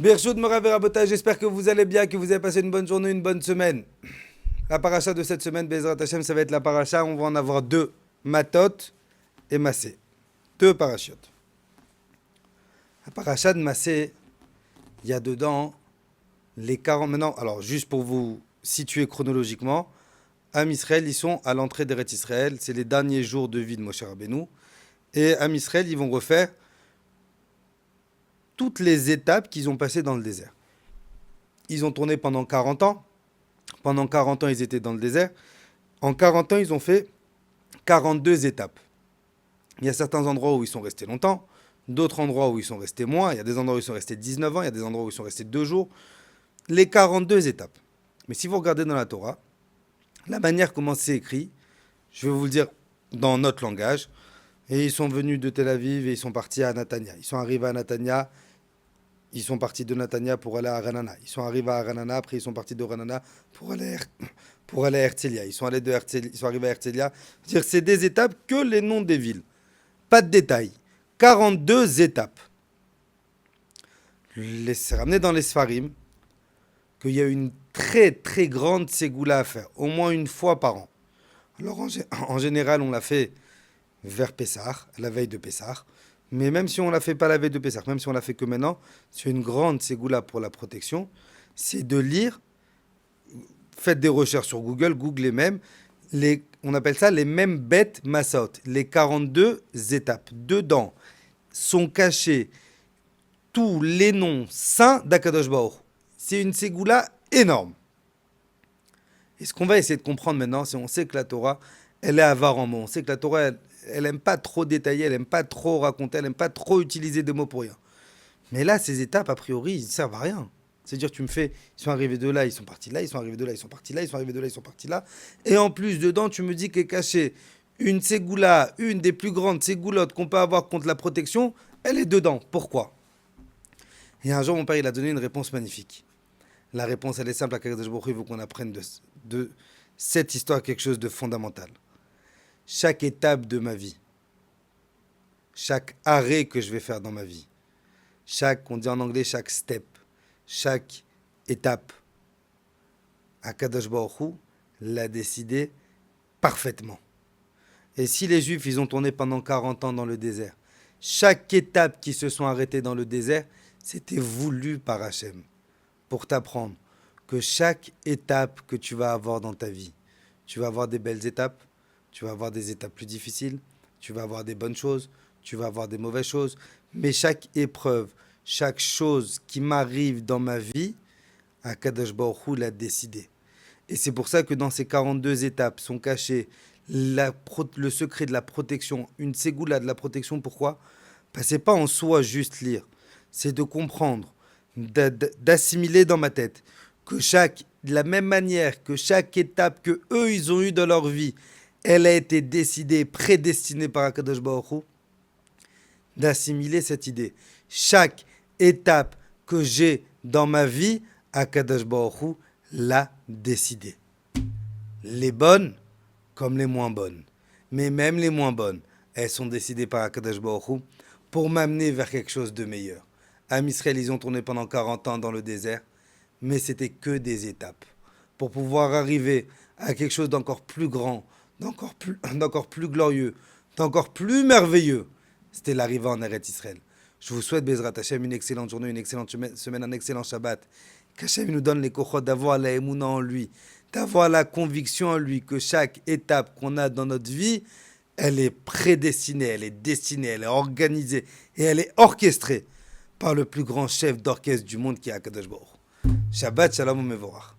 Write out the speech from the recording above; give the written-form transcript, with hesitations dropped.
Birshut Morav et Rabotai, j'espère que vous allez bien, que vous avez passé une bonne journée, une bonne semaine. La paracha de cette semaine, Bezrat Hashem, ça va être la paracha, on va en avoir deux, Matot et Massé. Deux parachutes. La paracha de Massé, il y a dedans les 40... Maintenant, alors juste pour vous situer chronologiquement, Am Israël, ils sont à l'entrée d'Eretz Israël, c'est les derniers jours de vie de Moshe Rabbeinu. Et Am Israël, ils vont refaire toutes les étapes qu'ils ont passées dans le désert. Ils ont tourné pendant 40 ans. Pendant 40 ans, ils étaient dans le désert. En 40 ans, ils ont fait 42 étapes. Il y a certains endroits où ils sont restés longtemps, d'autres endroits où ils sont restés moins. Il y a des endroits où ils sont restés 19 ans, il y a des endroits où ils sont restés 2 jours. Les 42 étapes. Mais si vous regardez dans la Torah, la manière comment c'est écrit, je vais vous le dire dans notre langage. Et ils sont venus de Tel Aviv et ils sont partis à Natania. Ils sont arrivés à Natania. Ils sont partis de Natania pour aller à Ranana. Ils sont arrivés à Ranana, après ils sont partis de Ranana pour aller à Herzliya. Ils sont arrivés à Herzliya. C'est-à-dire, c'est des étapes que les noms des villes. Pas de détails. 42 étapes. C'est ramené dans les Sfarim qu'il y a une très très grande ségoula à faire, au moins une fois par an. Alors en général, on l'a fait vers Pessah, la veille de Pessah. Mais même si on ne la fait pas la veille de Pessah, même si on la fait que maintenant, c'est une grande ségoula pour la protection. C'est de lire, faites des recherches sur Google, googlez même, on appelle ça les mêmes bêtes massot, les 42 étapes. Dedans sont cachés tous les noms saints d'Akadosh Baruch. C'est une ségoula énorme. Et ce qu'on va essayer de comprendre maintenant, c'est on sait que la Torah, elle est avare en mots. On sait que la Torah, elle aime pas trop détailler, elle aime pas trop raconter, elle aime pas trop utiliser des mots pour rien. Mais là, ces étapes, a priori, ils ne servent à rien. C'est-à-dire, tu me fais, ils sont arrivés de là, ils sont partis là, ils sont arrivés de là, ils sont partis là, ils sont arrivés de là, ils sont partis là. Et en plus, dedans, tu me dis qu'est caché une ségoula, une des plus grandes ségoulottes qu'on peut avoir contre la protection, elle est dedans. Pourquoi? Et un jour, mon père, il a donné une réponse magnifique. La réponse, elle est simple. À Kadosh Baruch Hu, il faut qu'on apprenne de cette histoire quelque chose de fondamental. Chaque étape de ma vie, chaque arrêt que je vais faire dans ma vie, on dit en anglais chaque step, chaque étape, Akadosh Baruch Hu l'a décidé parfaitement. Et si les Juifs, ils ont tourné pendant 40 ans dans le désert, chaque étape qui se sont arrêtés dans le désert, c'était voulu par Hachem pour t'apprendre que chaque étape que tu vas avoir dans ta vie, tu vas avoir des belles étapes, tu vas avoir des étapes plus difficiles, tu vas avoir des bonnes choses, tu vas avoir des mauvaises choses, mais chaque épreuve, chaque chose qui m'arrive dans ma vie, Akadosh Baruch Hu l'a décidé. Et c'est pour ça que dans ces 42 étapes sont cachés le secret de la protection, une ségoula de la protection. Pourquoi? Parce que c'est pas en soi juste lire, c'est de comprendre, d'assimiler dans ma tête que de la même manière que chaque étape que eux ils ont eue dans leur vie, elle a été décidée, prédestinée par Akadosh Baruch Hu, d'assimiler cette idée. Chaque étape que j'ai dans ma vie, Akadosh Baruch Hu l'a décidé. Les bonnes comme les moins bonnes. Mais même les moins bonnes, elles sont décidées par Akadosh Baruch Hu pour m'amener vers quelque chose de meilleur. Am Israël, ils ont tourné pendant 40 ans dans le désert, mais c'était que des étapes. Pour pouvoir arriver à quelque chose d'encore plus grand, d'encore plus glorieux, d'encore plus merveilleux, c'était l'arrivée en Eretz Israël. Je vous souhaite, Bezrat Hashem, une excellente journée, une excellente semaine, un excellent Shabbat. Qu'Hashem nous donne les kochot d'avoir la émouna en lui, d'avoir la conviction en lui que chaque étape qu'on a dans notre vie, elle est prédestinée, elle est destinée, elle est organisée et elle est orchestrée par le plus grand chef d'orchestre du monde qui est Akadosh Baruch Hu. Shabbat Shalom Umevorach.